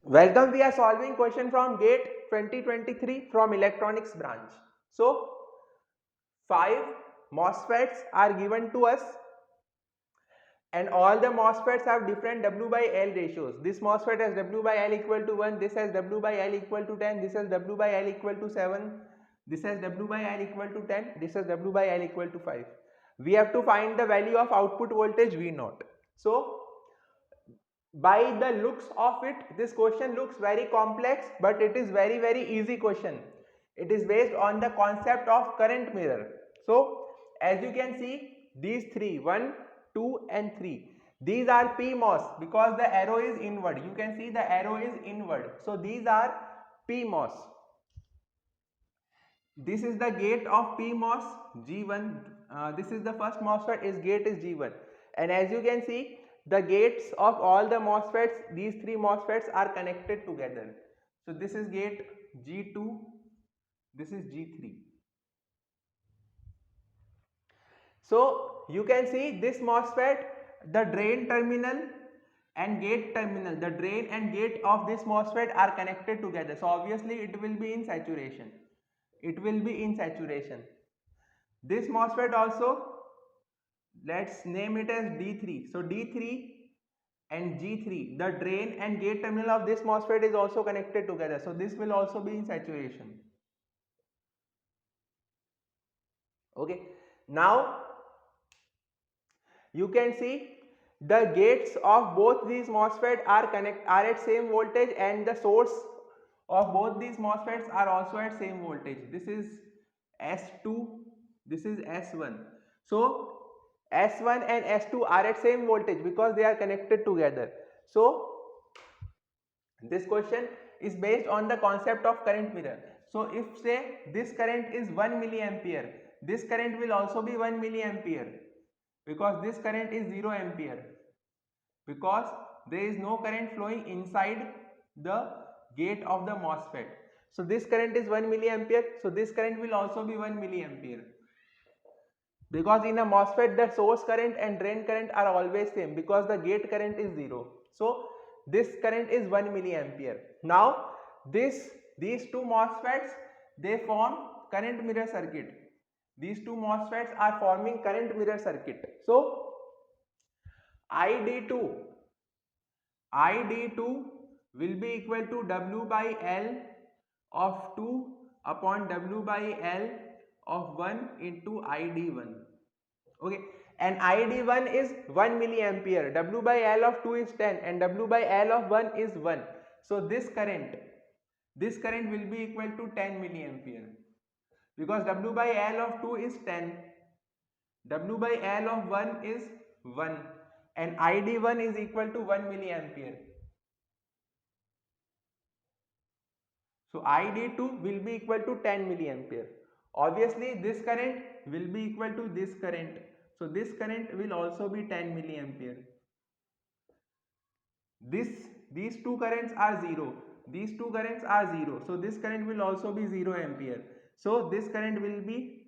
Welcome, we are solving question from GATE 2023 from electronics branch. So, 5 MOSFETs are given to us and all the MOSFETs have different W by L ratios. This MOSFET has W by L equal to 1, this has W by L equal to 10, this has W by L equal to 7, this has W by L equal to 10, this has W by L equal to 5. We have to find the value of output voltage V0. So, by the looks of it, this question looks very complex, but it is very easy question. It is based on the concept of current mirror. So as you can see, these three, 1, 2 and 3, these are PMOS because the arrow is inward. You can see the arrow is inward. So these are PMOS. This is the gate of PMOS G1. This is the first MOSFET, its gate is G1. And as you can see, the gates of all the MOSFETs, these three MOSFETs are connected together. So this is gate G2, this is G3. So you can see this MOSFET, the drain terminal and gate terminal, the drain and gate of this MOSFET are connected together. So obviously it will be in saturation. It will be in saturation. This MOSFET also, let's name it as D3. So D3 and G3, the drain and gate terminal of this MOSFET is also connected together. So this will also be in saturation. Okay. Now you can see the gates of both these MOSFET are at same voltage and the source of both these MOSFETs are also at same voltage. This is S2, this is S1. So S1 and S2 are at same voltage because they are connected together. So this question is based on the concept of current mirror. So if say this current is 1 milliampere, this current will also be 1 milliampere because this current is 0 ampere because there is no current flowing inside the gate of the MOSFET. So this current is 1 milliampere, so this current will also be 1 milliampere because in a MOSFET the source current and drain current are always same because the gate current is 0. So this current is 1 milliampere. Now these two MOSFETs, they form current mirror circuit. These two MOSFETs are forming current mirror circuit. So ID2 will be equal to W by L of 2 upon W by L of 1 into ID1. Okay, and ID1 is 1 milliampere, W by L of 2 is 10 and W by L of 1 is 1. So this current will be equal to 10 milliampere because W by L of 2 is 10, W by L of 1 is 1 and ID1 is equal to 1 milliampere. So ID2 will be equal to 10 milliampere. Obviously this current will be equal to this current. So this current will also be 10 milliampere. These two currents are 0. These two currents are 0. So this current will also be 0 ampere. So this current will be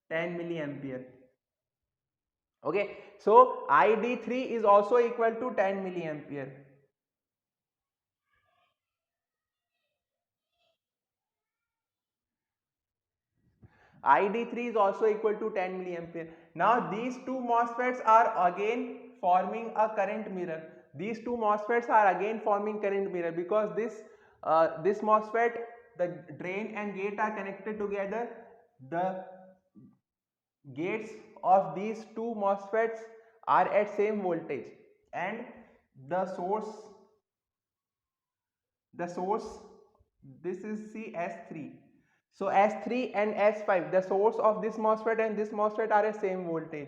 10 milliampere. Okay. So ID3 is also equal to 10 milliampere. ID3 is also equal to 10 milliampere. Now these two MOSFETs are again forming a current mirror. These two MOSFETs are again forming current mirror because this MOSFET, the drain and gate are connected together. The gates of these two MOSFETs are at same voltage and the source this is S3. So S3 and S5, the source of this MOSFET and this MOSFET are at same voltage.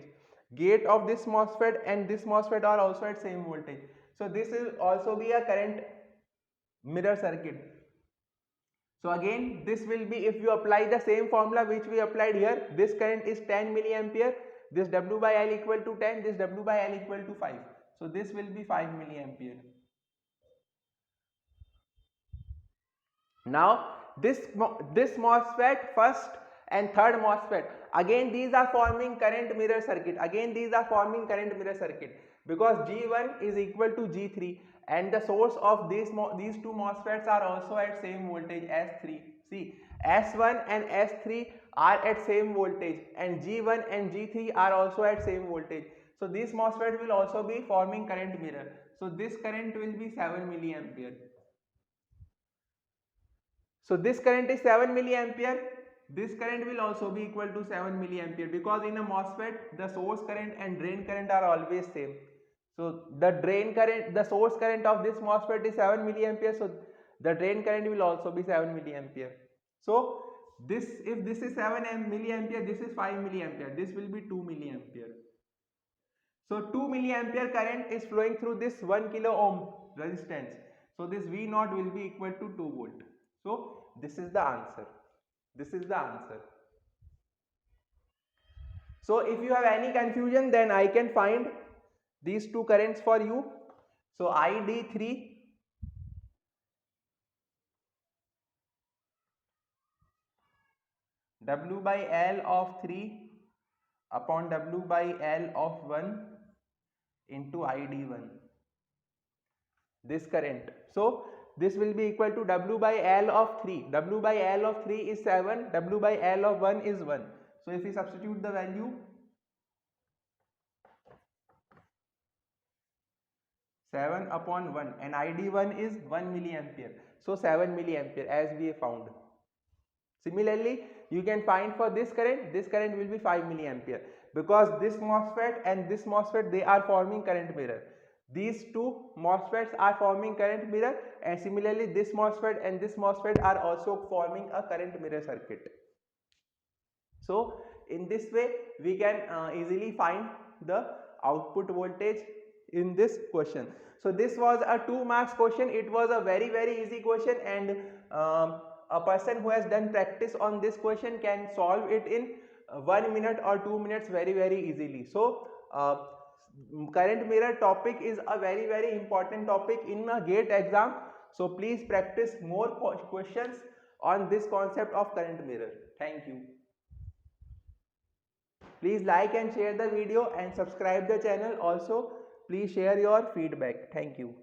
Gate of this MOSFET and this MOSFET are also at same voltage. So this will also be a current mirror circuit. So again this will be, if you apply the same formula which we applied here, this current is 10 milliampere, this W by L equal to 10, this W by L equal to 5. So this will be 5 milliampere. Now this MOSFET, first and third MOSFET, again these are forming current mirror circuit. Again these are forming current mirror circuit because G1 is equal to G3 and the source of these two MOSFETs are also at same voltage S3. See, S1 and S3 are at same voltage, and G1 and G3 are also at same voltage. So this MOSFET will also be forming current mirror. So this current will be 7 milliampere. So this current is 7 milliampere. This current will also be equal to 7 milliampere, because in a MOSFET the source current and drain current are always same. So the drain current, the source current of this MOSFET is 7 milliampere. So the drain current will also be 7 milliampere. So this, if this is 7 milliampere, this is 5 milliampere. This will be 2 milliampere. So 2 milliampere current is flowing through this 1 kilo ohm resistance. So this V naught will be equal to 2 volt. So this is the answer. This is the answer. So if you have any confusion, then I can find these two currents for you. So ID3 W by L of 3 upon W by L of 1 into ID1. This current. So this will be equal to W by L of 3. W by L of 3 is 7. W by L of 1 is 1. So if we substitute the value, 7 upon 1, and ID1 is 1 milliampere. So 7 milliampere as we have found. Similarly, you can find for this current will be 5 milliampere, because this MOSFET and this MOSFET, they are forming current mirror. These two MOSFETs are forming current mirror, and similarly this MOSFET and this MOSFET are also forming a current mirror circuit. So in this way we can easily find the output voltage in this question. So this was a 2 marks question. It was a very easy question, and a person who has done practice on this question can solve it in 1 minute or 2 minutes very easily. So current mirror topic is a very important topic in a GATE exam. So please practice more questions on this concept of current mirror. Thank you. Please like and share the video and subscribe the channel. Also, please share your feedback. Thank you.